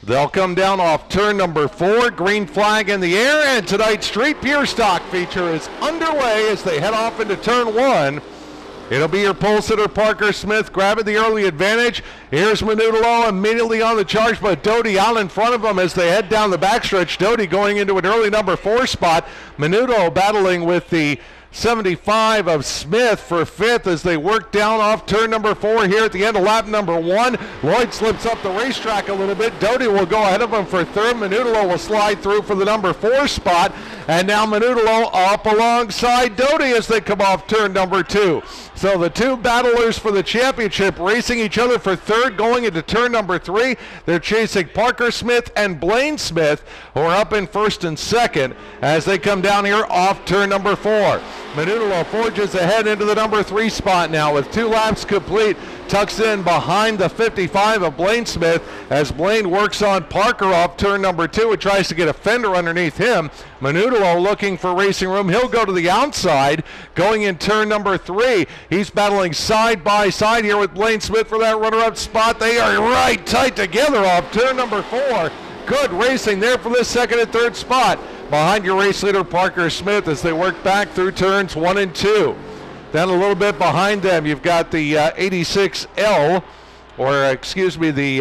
They'll come down off turn number 4, green flag in the air, and tonight's Street Pure Stock feature is underway as they head off into turn 1. It'll be your pole sitter, Parker Smith, grabbing the early advantage. Here's Manutolo immediately on the charge, but Doty out in front of him as they head down the backstretch. Doty going into an early number 4 spot. Manutolo battling with the 75 of Smith for 5th as they work down off turn number 4 here at the end of lap number 1. Lloyd slips up the racetrack a little bit. Doty will go ahead of him for 3rd. Manutolo will slide through for the number 4 spot. And now Manutolo up alongside Doty as they come off turn number 2. So the two battlers for the championship racing each other for 3rd going into turn number 3. They're chasing Parker Smith and Blaine Smith, who are up in 1st and 2nd as they come down here off turn number 4. Manutolo forges ahead into the number 3 spot now with 2 laps complete. Tucks in behind the 55 of Blaine Smith as Blaine works on Parker off turn number 2 and tries to get a fender underneath him. Manutolo looking for racing room. He'll go to the outside going in turn number 3. He's battling side by side here with Blaine Smith for that runner-up spot. They are right tight together off turn number 4. Good racing there for the 2nd and 3rd spot behind your race leader Parker Smith as they work back through turns 1 and 2. Then a little bit behind them, you've got the 86L, or excuse me, the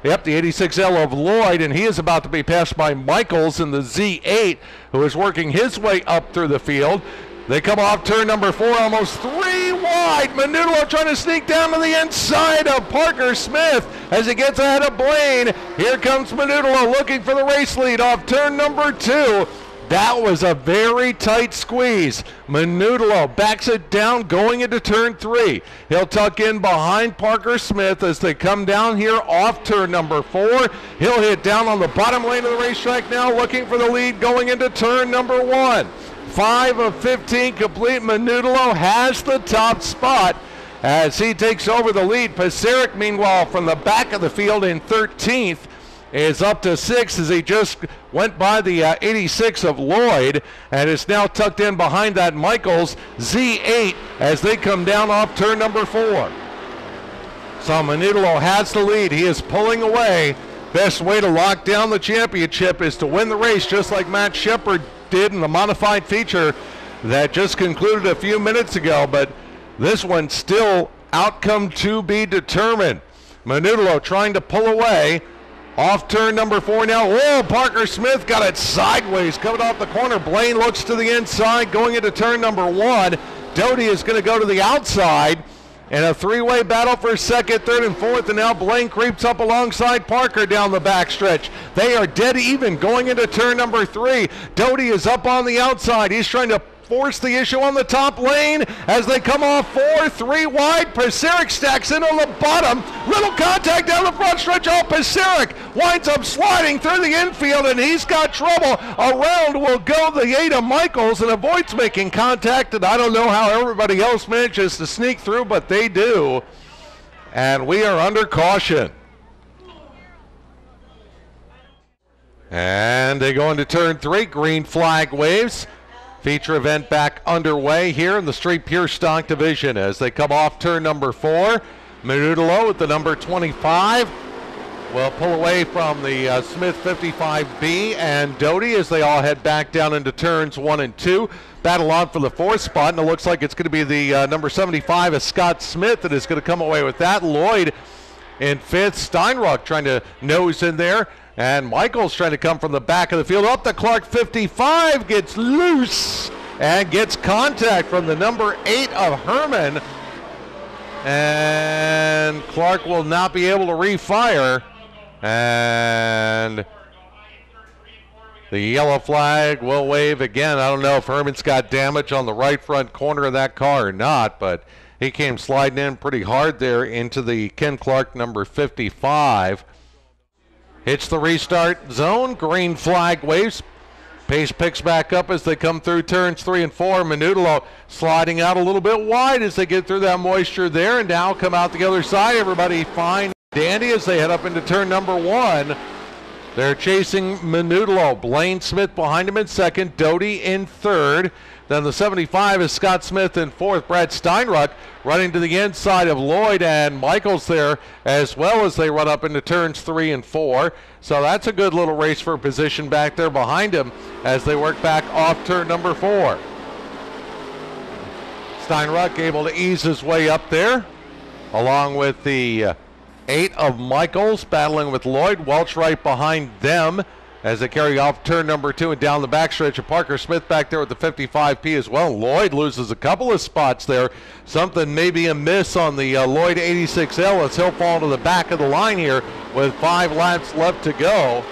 86L of Lloyd, and he is about to be passed by Michels in the Z8, who is working his way up through the field. They come off turn number 4, almost 3 wide. Manutolo trying to sneak down to the inside of Parker Smith as he gets ahead of Blaine. Here comes Manutolo looking for the race lead off turn number 2. That was a very tight squeeze. Manutolo backs it down going into turn 3. He'll tuck in behind Parker Smith as they come down here off turn number 4. He'll hit down on the bottom lane of the racetrack now looking for the lead going into turn number 1. 5 of 15 complete. Manutolo has the top spot as he takes over the lead. Paseric, meanwhile, from the back of the field in 13th, is up to 6th as he just went by the 86 of Lloyd and is now tucked in behind that Michels Z8 as they come down off turn number 4. So Manutolo has the lead. He is pulling away. Best way to lock down the championship is to win the race, just like Matt Shepard did in the modified feature that just concluded a few minutes ago, but this one still outcome to be determined. Manutolo trying to pull away off turn number 4 now. Whoa, Parker Smith got it sideways coming off the corner. Blaine looks to the inside going into turn number 1. Doty is going to go to the outside in a 3-way battle for 2nd, 3rd, and 4th, and now Blaine creeps up alongside Parker down the backstretch. They are dead even going into turn number 3. Doty is up on the outside. He's trying to force the issue on the top lane as they come off 4, 3 wide. Paseric stacks in on the bottom. Little contact down the front stretch. Oh, Paseric winds up sliding through the infield, and he's got trouble. Around will go the 8 of Michels and avoids making contact, and I don't know how everybody else manages to sneak through, but they do. And we are under caution. And they go into turn 3. Green flag waves. Feature event back underway here in the Street Pure Stock division as they come off turn number 4. Manutolo with the number 25 will pull away from the Smith 55B and Doty as they all head back down into turns 1 and 2. Battle on for the 4th spot, and it looks like it's going to be the number 75 of Scott Smith that is going to come away with that. Lloyd in 5th. Steinruck trying to nose in there. And Michels trying to come from the back of the field. Up to Clark, 55, gets loose and gets contact from the number 8 of Herman. And Clark will not be able to refire. And the yellow flag will wave again. I don't know if Herman's got damage on the right front corner of that car or not, but he came sliding in pretty hard there into the Ken Clark number 55. Hits the restart zone. Green flag waves. Pace picks back up as they come through turns 3 and 4. Manutolo sliding out a little bit wide as they get through that moisture there, and now come out the other side. Everybody fine dandy as they head up into turn number 1. They're chasing Manutolo. Blaine Smith behind him in 2nd. Doty in 3rd. Then the 75 is Scott Smith in fourth. Brad Steinruck running to the inside of Lloyd and Michels there as well as they run up into turns 3 and 4. So that's a good little race for position back there behind him as they work back off turn number 4. Steinruck able to ease his way up there along with the 8 of Michels battling with Lloyd. Welch right behind them as they carry off turn number 2 and down the backstretch of Parker Smith back there with the 55P as well. Lloyd loses a couple of spots there. Something maybe amiss on the Lloyd 86L as he'll fall to the back of the line here with 5 laps left to go.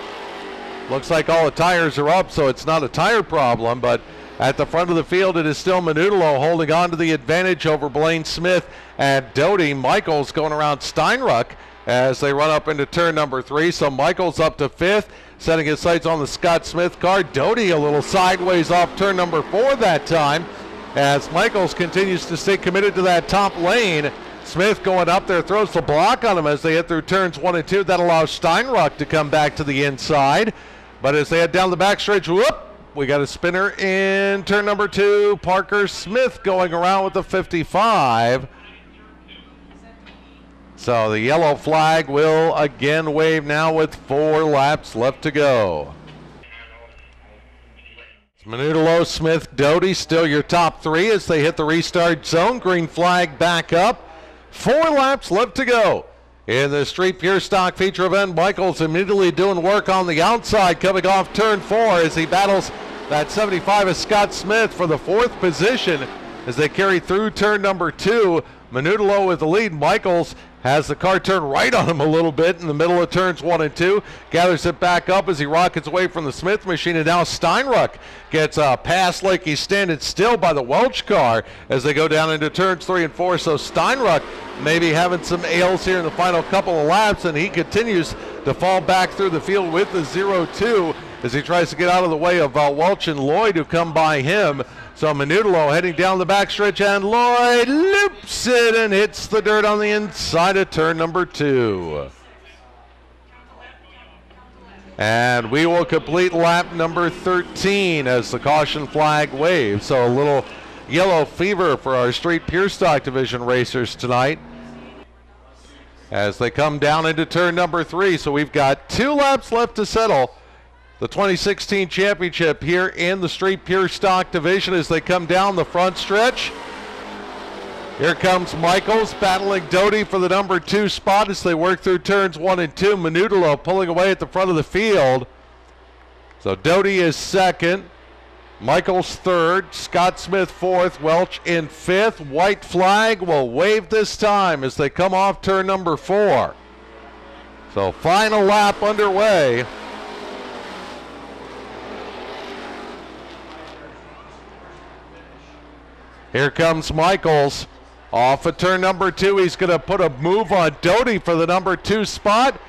Looks like all the tires are up, so it's not a tire problem, but at the front of the field, it is still Manutolo holding on to the advantage over Blaine Smith and Doty. Michels going around Steinruck as they run up into turn number 3. So Michels up to 5th, setting his sights on the Scott Smith car. Doty a little sideways off turn number 4 that time as Michels continues to stay committed to that top lane. Smith going up there, throws the block on him as they hit through turns 1 and 2. That allows Steinruck to come back to the inside. But as they head down the backstretch, whoop! We got a spinner in turn number 2. Parker Smith going around with the 55. So the yellow flag will again wave now with 4 laps left to go. Manutolo, Smith, Doty still your top 3 as they hit the restart zone. Green flag back up. 4 laps left to go. In the Street Pure Stock feature event, Michels immediately doing work on the outside coming off turn 4 as he battles that 75 of Scott Smith for the 4th position as they carry through turn number 2. Manutolo with the lead. Michels has the car turn right on him a little bit in the middle of turns 1 and 2. Gathers it back up as he rockets away from the Smith machine, and now Steinruck gets passed like he's standing still by the Welch car as they go down into turns 3 and 4. So Steinruck maybe having some ails here in the final couple of laps, and he continues to fall back through the field with the 0-2 as he tries to get out of the way of Welch and Lloyd who come by him. So Manutolo heading down the backstretch, and Lloyd loops it and hits the dirt on the inside of turn number 2. And we will complete lap number 13 as the caution flag waves. So a little yellow fever for our Street Pure Stock Division racers tonight as they come down into turn number 3. So we've got 2 laps left to settle the 2016 championship here in the Street Pure Stock Division as they come down the front stretch. Here comes Michels battling Doty for the number 2 spot as they work through turns 1 and 2. Manutolo pulling away at the front of the field. So Doty is 2nd, Michels 3rd, Scott Smith 4th, Welch in 5th. White flag will wave this time as they come off turn number 4. So final lap underway. Here comes Michels off of turn number 2. He's going to put a move on Doty for the number 2 spot.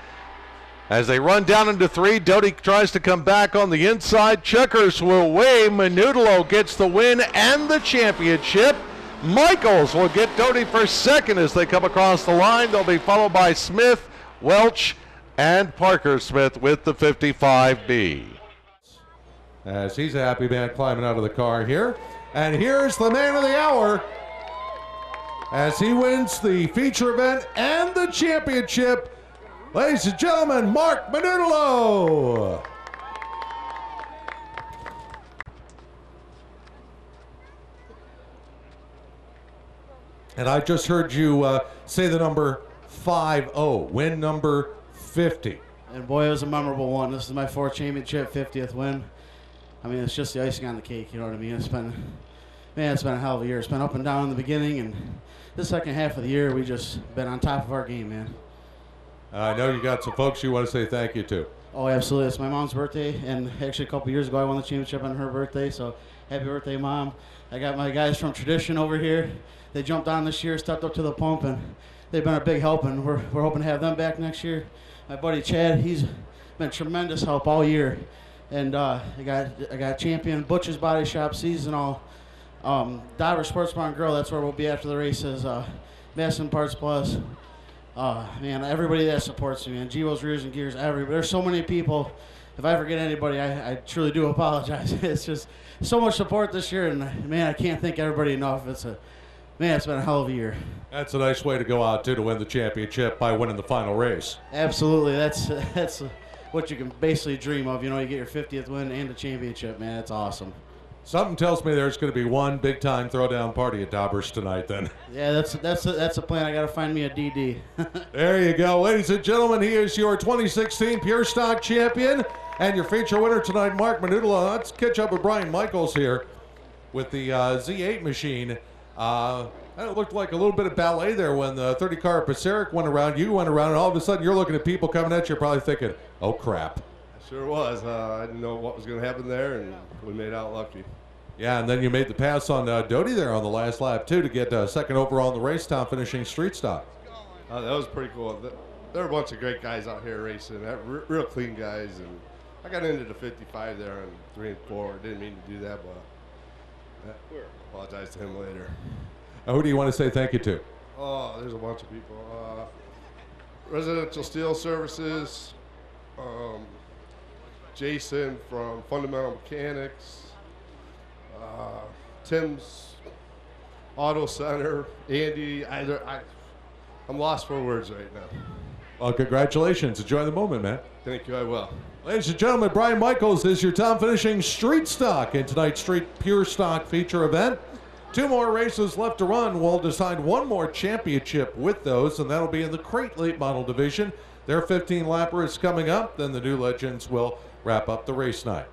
As they run down into 3, Doty tries to come back on the inside. Checkers will wave. Manutolo gets the win and the championship. Michels will get Doty for 2nd as they come across the line. They'll be followed by Smith, Welch, and Parker Smith with the 55B. As he's a happy man climbing out of the car here. And here's the man of the hour as he wins the feature event and the championship. Ladies and gentlemen, Mark Manutolo. And I just heard you say the number 50, win number 50. And boy, it was a memorable one. This is my 4th championship, 50th win. I mean, it's just the icing on the cake, you know what I mean? It's been a hell of a year. It's been up and down in the beginning, and the second half of the year, we just been on top of our game, man. I know you got some folks you want to say thank you to. Oh, absolutely. It's my mom's birthday, and actually a couple years ago, I won the championship on her birthday, so happy birthday, Mom. I got my guys from Tradition over here. They jumped on this year, stepped up to the pump, and they've been a big help, and we're hoping to have them back next year. My buddy Chad, he's been tremendous help all year. And I got champion Butch's Body Shop seasonal. Diver Sports Bar and Grill, that's where we'll be after the races. Masson Parts Plus. Man, everybody that supports me, man. Givo's Rears and Gears, everybody. There's so many people if I forget anybody, I truly do apologize. It's just so much support this year, and man, I can't thank everybody enough. It's been a hell of a year. That's a nice way to go out too, to win the championship by winning the final race. Absolutely, that's what you can basically dream of. You know, you get your 50th win and a championship, man. That's awesome. Something tells me there's going to be one big-time throwdown party at Daubers tonight then. Yeah, that's a plan. I got to find me a DD. There you go. Ladies and gentlemen, he is your 2016 Pure Stock champion and your feature winner tonight, Mark Manutula. Let's catch up with Brian Michels here with the Z8 machine. It looked like a little bit of ballet there when the 30 car Passeric went around. You went around, and all of a sudden you're looking at people coming at you, probably thinking, oh, crap. Sure was. I didn't know what was going to happen there, and we made out lucky. Yeah, and then you made the pass on Doty there on the last lap, too, to get second overall in the race time, finishing street stock. That was pretty cool. There were a bunch of great guys out here racing, real clean guys. And I got into the 55 there on 3 and 4. Didn't mean to do that, but I apologize to him later. Who do you want to say thank you to? Oh, there's a bunch of people. Residential Steel Services, Jason from Fundamental Mechanics, Tim's Auto Center, Andy. I'm lost for words right now. Well, congratulations. Enjoy the moment, man. Thank you, I will. Ladies and gentlemen, Brian Michels is your time finishing street stock in tonight's Street Pure Stock feature event. 2 more races left to run. We'll decide one more championship with those, and that'll be in the crate late model division. Their 15-lapper is coming up. Then the new legends will wrap up the race night.